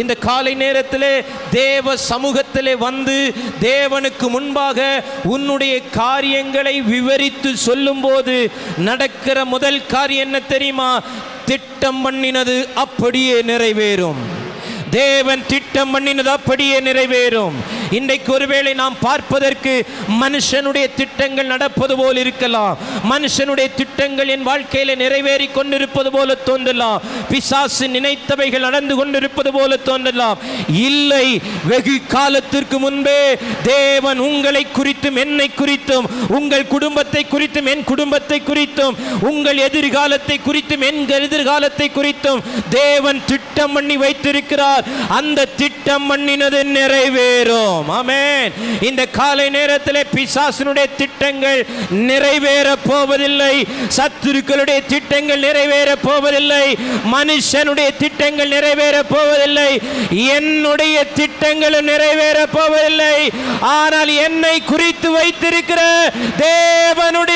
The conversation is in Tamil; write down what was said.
இந்த காலை நேரத்திலே தேவ சமூகத்திலே வந்து தேவனுக்கு முன்பாக உன்னுடைய காரியங்களை விவரித்து சொல்லும்போது நடக்கிற முதல் காரியம் என்ன தெரியுமா? திட்டம் பண்ணினது அப்படியே நிறைவேறும். தேவன் திட்டம் பண்ணினது அப்படியே நிறைவேறும். இன்றைக்கு ஒருவேளை நாம் பார்ப்பதற்கு மனுஷனுடைய திட்டங்கள் நடப்பது போல் இருக்கலாம். மனுஷனுடைய திட்டங்கள் என் வாழ்க்கையில நிறைவேறி கொண்டிருப்பது போல தோன்றலாம். பிசாசு நினைத்தவைகள் நடந்து கொண்டிருப்பது போல தோன்றலாம். இல்லை, வெகு காலத்திற்கு முன்பே தேவன் உங்களை குறித்தும் என்னை குறித்தும் உங்கள் குடும்பத்தை குறித்தும் என் குடும்பத்தை குறித்தும் உங்கள் எதிர்காலத்தை குறித்தும் என் எதிர்காலத்தை குறித்தும் தேவன் திட்டம் பண்ணி வைத்திருக்கிறார். அந்த திட்டம் பண்ணினது நிறைவேறும். ஆமென். இந்த காலை நேரத்திலே பிசாசுனுடைய திட்டங்கள் நிறைவேற போவதில்லை. சத்துருக்களுடைய திட்டங்கள் நிறைவேற போவதில்லை. மனுஷனுடைய திட்டங்கள் நிறைவேற போவதில்லை. என்னுடைய திட்டங்களும் நிறைவேற போவதில்லை. ஆனால் என்னை குறித்து வைத்திருக்கிற தேவனுடைய